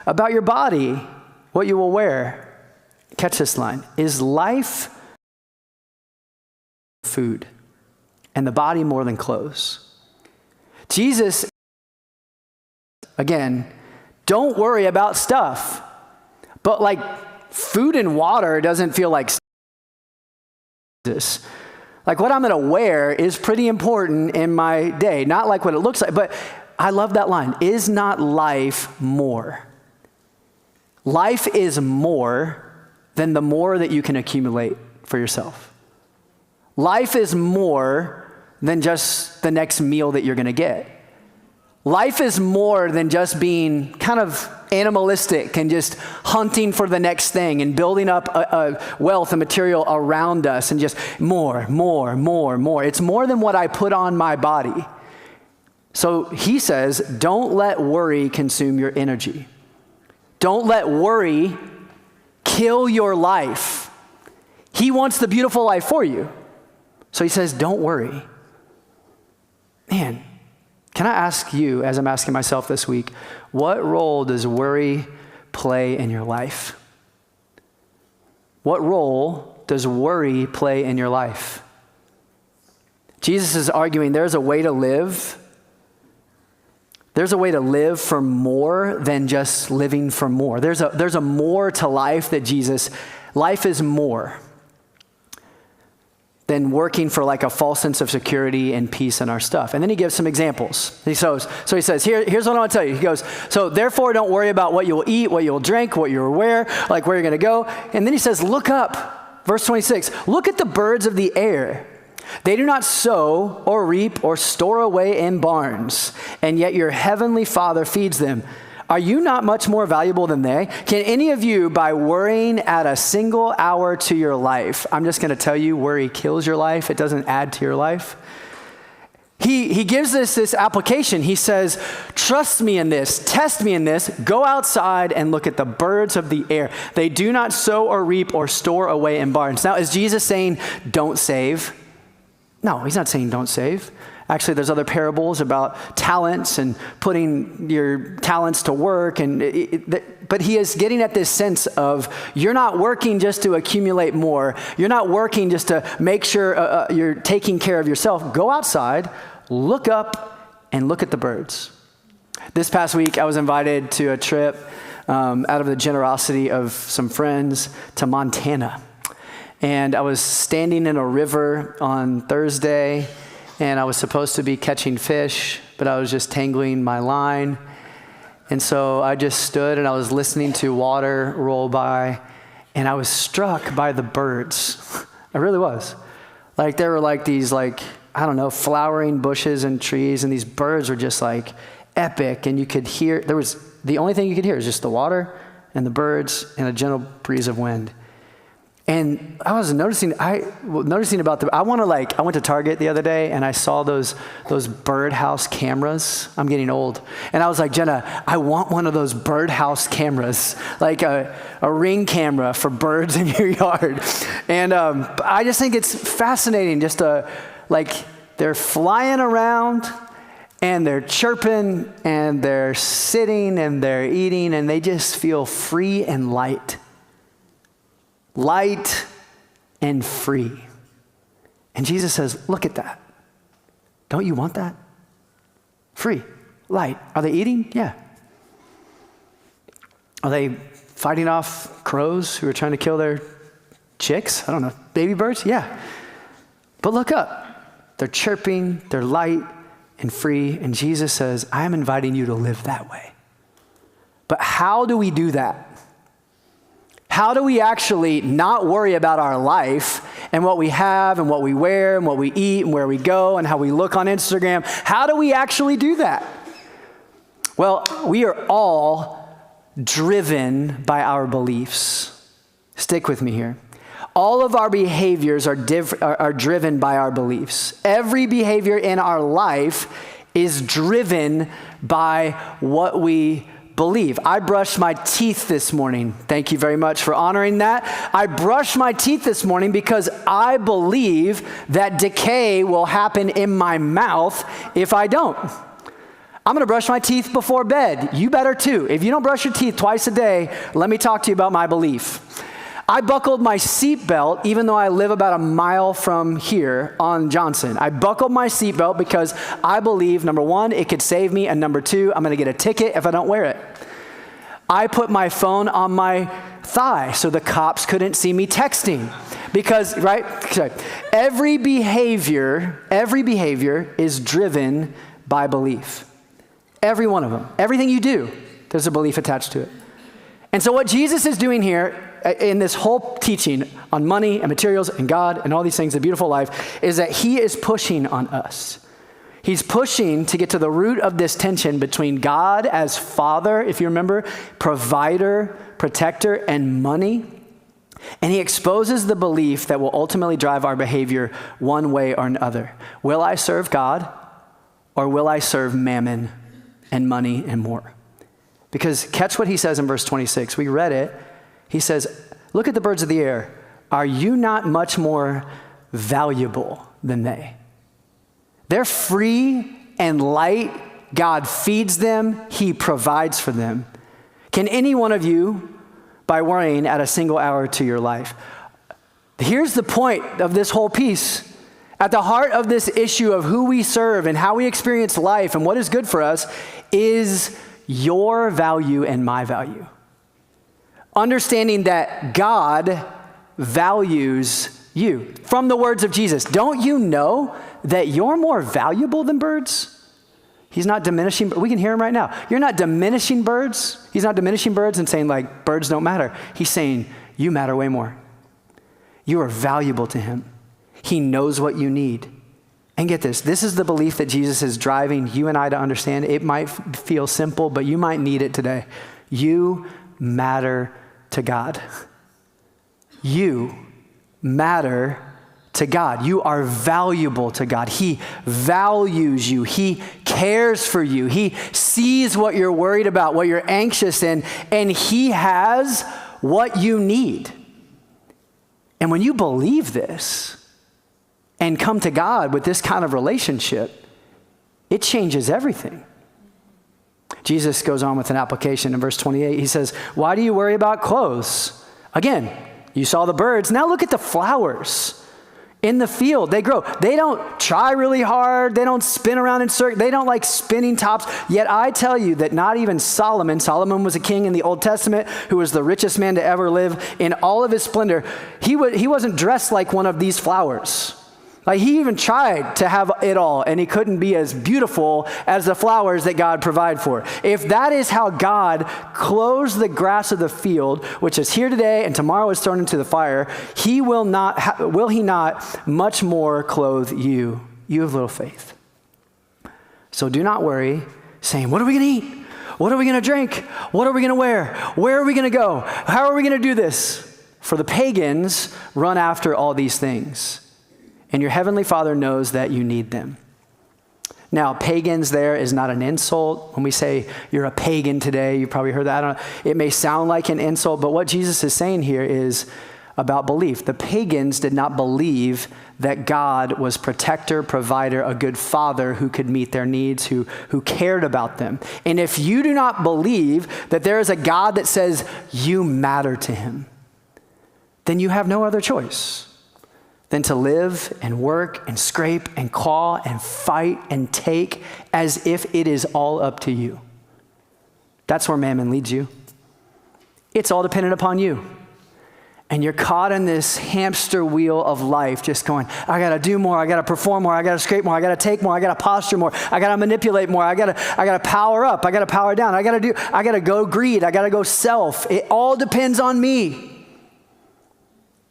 About your body, what you will wear. Catch this line. Is life food, and the body more than clothes? Jesus, again, don't worry about stuff. But like food and water doesn't feel like this. Like what I'm going to wear is pretty important in my day. Not like what it looks like, but I love that line. Is not life more? Life is more than the more that you can accumulate for yourself. Life is more than just the next meal that you're going to get. Life is more than just being kind of animalistic and just hunting for the next thing and building up a wealth and material around us and just more. It's more than what I put on my body. So he says, don't let worry consume your energy. Don't let worry kill your life. He wants the beautiful life for you. So he says, don't worry. Man, can I ask you, as I'm asking myself this week, what role does worry play in your life? What role does worry play in your life? Jesus is arguing there's a way to live. There's a way to live for more than just living for more. There's a more to life that life is more than working for like a false sense of security and peace in our stuff. And then he gives some examples. So he says, here's what I want to tell you. He goes, so therefore don't worry about what you'll eat, what you'll drink, what you'll wear, like where you're going to go. And then he says, look up, verse 26, look at the birds of the air. They do not sow or reap or store away in barns, and yet your heavenly Father feeds them. Are you not much more valuable than they? Can any of you, by worrying, add a single hour to your life? I'm just going to tell you, worry kills your life. It doesn't add to your life. He gives us this application. He says, trust me in this, test me in this, go outside and look at the birds of the air. They do not sow or reap or store away in barns. Now, is Jesus saying, don't save? No, he's not saying don't save. Actually, there's other parables about talents and putting your talents to work. But he is getting at this sense of you're not working just to accumulate more. You're not working just to make sure you're taking care of yourself. Go outside, look up, and look at the birds. This past week, I was invited to a trip out of the generosity of some friends to Montana. And I was standing in a river on Thursday, and I was supposed to be catching fish, but I was just tangling my line. And so I just stood and I was listening to water roll by, and I was struck by the birds. I really was. Like there were like these flowering bushes and trees, and these birds were just like epic, and you could hear, the only thing you could hear is just the water and the birds and a gentle breeze of wind. And I was noticing I went to Target the other day and I saw those birdhouse cameras. I'm getting old. And I was like, Jenna, I want one of those birdhouse cameras, like a ring camera for birds in your yard. And I just think it's fascinating they're flying around and they're chirping and they're sitting and they're eating and they just feel free and light. Light and free. And Jesus says, look at that. Don't you want that? Free, light. Are they eating? Yeah. Are they fighting off crows who are trying to kill their chicks? I don't know. Baby birds? Yeah. But look up. They're chirping, they're light and free. And Jesus says, I am inviting you to live that way. But how do we do that? How do we actually not worry about our life and what we have and what we wear and what we eat and where we go and how we look on Instagram? How do we actually do that? Well, we are all driven by our beliefs. Stick with me here. All of our behaviors are driven by our beliefs. Every behavior in our life is driven by what we believe. I brushed my teeth this morning. Thank you very much for honoring that. I brushed my teeth this morning because I believe that decay will happen in my mouth if I don't. I'm going to brush my teeth before bed. You better too. If you don't brush your teeth twice a day, let me talk to you about my belief. I buckled my seatbelt even though I live about a mile from here on Johnson. I buckled my seatbelt because I believe, number one, it could save me, and number two, I'm going to get a ticket if I don't wear it. I put my phone on my thigh so the cops couldn't see me texting. Because, right? Every behavior is driven by belief. Every one of them. Everything you do, there's a belief attached to it. And so what Jesus is doing here in this whole teaching on money and materials and God and all these things, the beautiful life, is that he is pushing on us. He's pushing to get to the root of this tension between God as Father, if you remember, provider, protector, and money. And he exposes the belief that will ultimately drive our behavior one way or another. Will I serve God, or will I serve mammon and money and more? Because catch what he says in verse 26. We read it. He says, look at the birds of the air. Are you not much more valuable than they? They're free and light. God feeds them. He provides for them. Can any one of you, by worrying, add a single hour to your life? Here's the point of this whole piece. At the heart of this issue of who we serve and how we experience life and what is good for us is your value and my value. Understanding that God values you. From the words of Jesus, don't you know that you're more valuable than birds? He's not diminishing, but we can hear him right now. You're not diminishing birds. He's not diminishing birds and saying like birds don't matter. He's saying you matter way more. You are valuable to him. He knows what you need. And get this is the belief that Jesus is driving you and I to understand. It might feel simple, but you might need it today. You matter to God. You matter to God. You are valuable to God. He values you. He cares for you. He sees what you're worried about, what you're anxious in, and he has what you need. And when you believe this and come to God with this kind of relationship, it changes everything. Jesus goes on with an application in verse 28. He says, why do you worry about clothes? Again, you saw the birds. Now look at the flowers in the field. They grow. They don't try really hard. They don't spin around in circles. They don't like spinning tops. Yet I tell you that not even Solomon was a king in the Old Testament who was the richest man to ever live in all of his splendor. He wasn't dressed like one of these flowers. Like he even tried to have it all, and he couldn't be as beautiful as the flowers that God provided for. If that is how God clothes the grass of the field, which is here today and tomorrow is thrown into the fire, will he not much more clothe you? You have little faith. So do not worry, saying, what are we going to eat? What are we going to drink? What are we going to wear? Where are we going to go? How are we going to do this? For the pagans run after all these things, and your heavenly Father knows that you need them. Now, pagans there is not an insult. When we say you're a pagan today, you probably heard that. It may sound like an insult, but what Jesus is saying here is about belief. The pagans did not believe that God was protector, provider, a good father who could meet their needs, who cared about them. And if you do not believe that there is a God that says you matter to him, then you have no other choice than to live and work and scrape and claw and fight and take as if it is all up to you. That's where mammon leads you. It's all dependent upon you. And you're caught in this hamster wheel of life, just going, I got to do more, I got to perform more, I got to scrape more, I got to take more, I got to posture more, I got to manipulate more, I got to power up, I got to power down, I got to go greed, I got to go self. It all depends on me.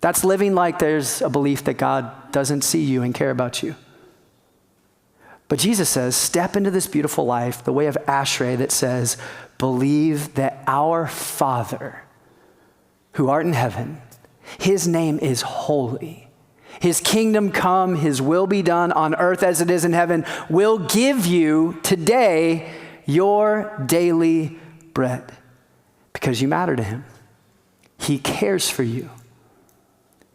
That's living like there's a belief that God doesn't see you and care about you. But Jesus says, step into this beautiful life, the way of Ashrei that says, believe that our Father, who art in heaven, his name is holy. His kingdom come, his will be done on earth as it is in heaven, will give you today your daily bread because you matter to him. He cares for you.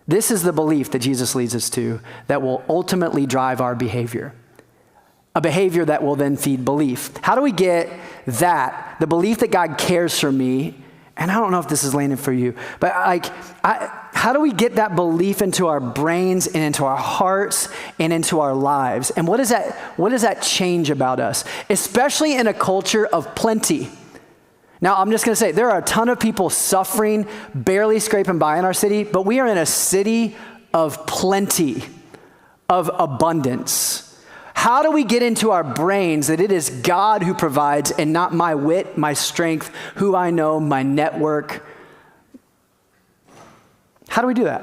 This is the belief that Jesus leads us to that will ultimately drive our behavior. a behavior that will then feed belief. How do we get that, the belief that God cares for me? And I don't know if this is landing for you, but how do we get that belief into our brains and into our hearts and into our lives? And what does that change about us, especially in a culture of plenty? Now, I'm just going to say, there are a ton of people suffering, barely scraping by in our city, but we are in a city of plenty, of abundance. How do we get into our brains that it is God who provides and not my wit, my strength, who I know, my network? How do we do that?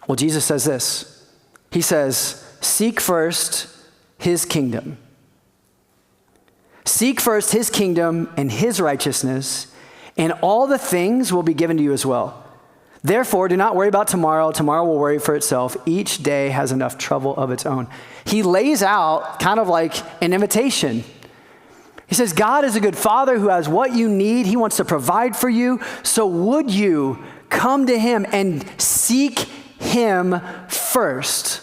Well, Jesus says this. He says, seek first his kingdom. Seek first his kingdom and his righteousness, and all the things will be given to you as well. Therefore, do not worry about tomorrow. Tomorrow will worry for itself. Each day has enough trouble of its own. He lays out kind of like an invitation. He says, God is a good father who has what you need. He wants to provide for you. So would you come to him and seek him first?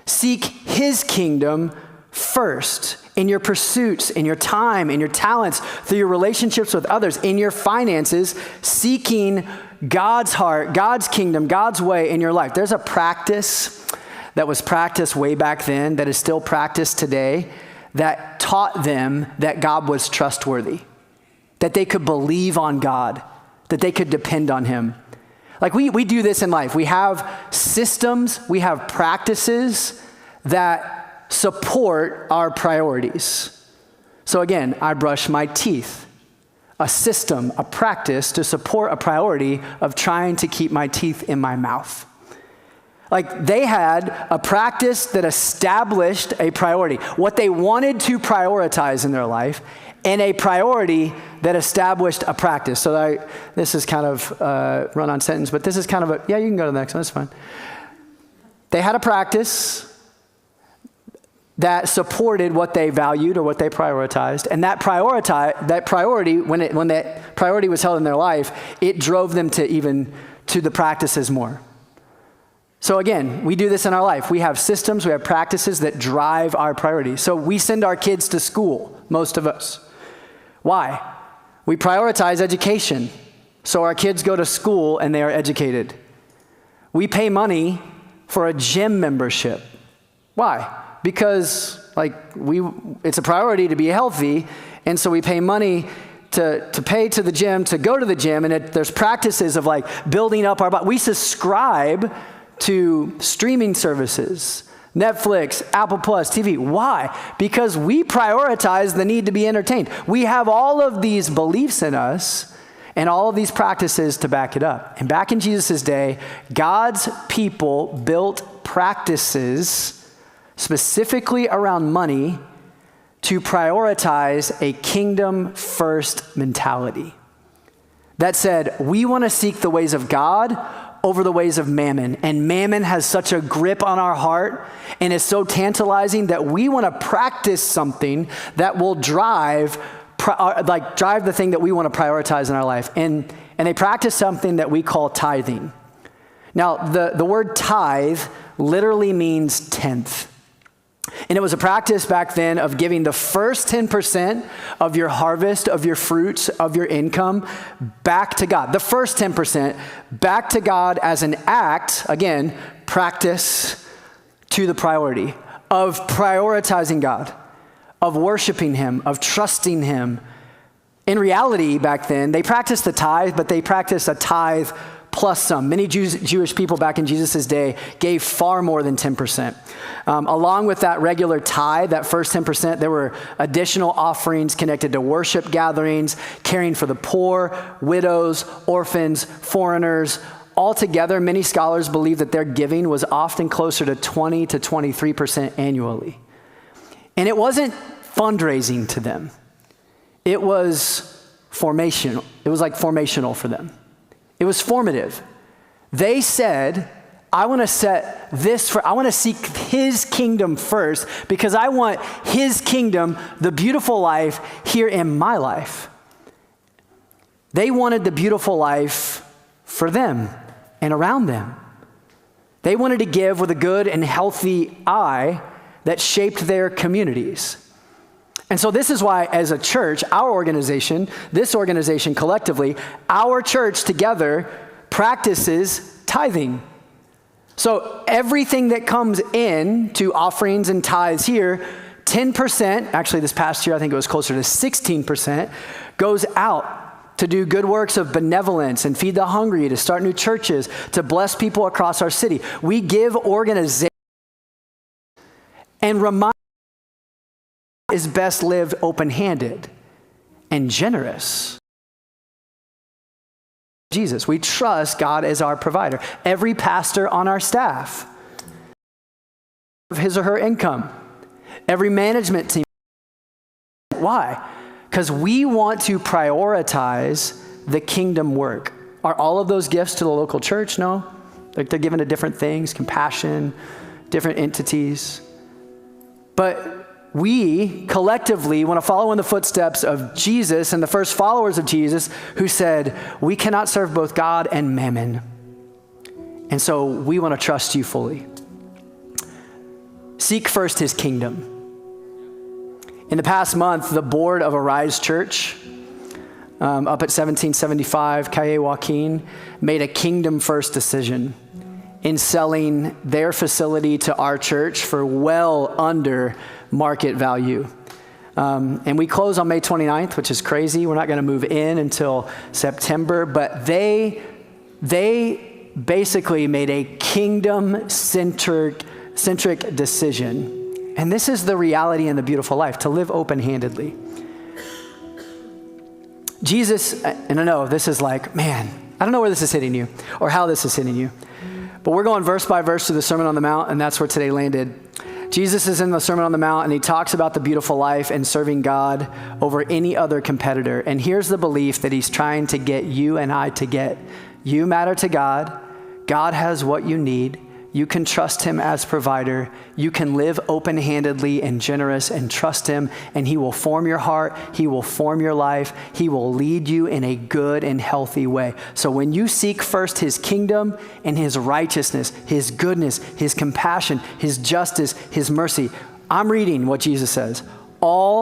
Seek his kingdom first in your pursuits, in your time, in your talents, through your relationships with others, in your finances, seeking God's heart, God's kingdom, God's way in your life. There's a practice that was practiced way back then that is still practiced today that taught them that God was trustworthy, that they could believe on God, that they could depend on him. Like we do this in life. We have systems, we have practices that support our priorities. So again, I brush my teeth. A system, a practice to support a priority of trying to keep my teeth in my mouth. Like they had a practice that established a priority, what they wanted to prioritize in their life, and a priority that established a practice. So this is kind of a run-on sentence, but this is kind of you can go to the next one, that's fine. They had a practice that supported what they valued or what they prioritized. And that priority, when that priority was held in their life, it drove them to the practices more. So again, we do this in our life. We have systems, we have practices that drive our priorities. So we send our kids to school, most of us. Why? We prioritize education. So our kids go to school and they are educated. We pay money for a gym membership. Why? Because it's a priority to be healthy, and so we pay money to pay to the gym, to go to the gym, and there's practices of building up our body. We subscribe to streaming services, Netflix, Apple Plus, TV. Why? Because we prioritize the need to be entertained. We have all of these beliefs in us and all of these practices to back it up. And back in Jesus' day, God's people built practices specifically around money to prioritize a kingdom first mentality that said, we want to seek the ways of God over the ways of mammon. And mammon has such a grip on our heart and is so tantalizing that we want to practice something that will drive the thing that we want to prioritize in our life. And they practice something that we call tithing. Now, the word tithe literally means tenth. And it was a practice back then of giving the first 10% of your harvest, of your fruits, of your income back to God. The first 10% back to God as an act, again, practice to the priority of prioritizing God, of worshiping him, of trusting him. In reality, back then, they practiced the tithe, but they practiced a tithe plus some. Many Jewish people back in Jesus' day gave far more than 10%. Along with that regular tithe, that first 10%, there were additional offerings connected to worship gatherings, caring for the poor, widows, orphans, foreigners. Altogether, many scholars believe that their giving was often closer to 20 to 23% annually. And it wasn't fundraising to them. It was formational. It was formational for them. It was formative. They said, I want to seek his kingdom first because I want his kingdom, the beautiful life here in my life. They wanted the beautiful life for them and around them. They wanted to give with a good and healthy eye that shaped their communities. And so this is why, as a church, our organization, this organization collectively, our church together practices tithing. So everything that comes in to offerings and tithes here, 10%, actually this past year I think it was closer to 16%, goes out to do good works of benevolence and feed the hungry, to start new churches, to bless people across our city. We give organization and remind is best lived open-handed and generous. Jesus, we trust God as our provider. Every pastor on our staff, of his or her income, every management team. Why? Because we want to prioritize the kingdom work. Are all of those gifts to the local church? No. Like they're given to different things, compassion, different entities. But we collectively want to follow in the footsteps of Jesus and the first followers of Jesus who said, we cannot serve both God and mammon. And so we want to trust you fully. Seek first his kingdom. In the past month, the board of Arise Church up at 1775 Calle Joaquin made a kingdom first decision in selling their facility to our church for well under market value. And we close on May 29th, which is crazy. We're not going to move in until September, but they basically made a kingdom-centric decision. And this is the reality and the beautiful life, to live open-handedly. Jesus, and I know this is like, man, I don't know where this is hitting you or how this is hitting you, but we're going verse by verse through the Sermon on the Mount, and that's where today landed. Jesus is in the Sermon on the Mount, and he talks about the beautiful life and serving God over any other competitor. And here's the belief that he's trying to get you and I to get. You matter to God. God has what you need. You can trust him as provider. You can live open-handedly and generous and trust him, and he will form your heart. He will form your life. He will lead you in a good and healthy way. So when you seek first his kingdom and his righteousness, his goodness, his compassion, his justice, his mercy, I'm reading what Jesus says. All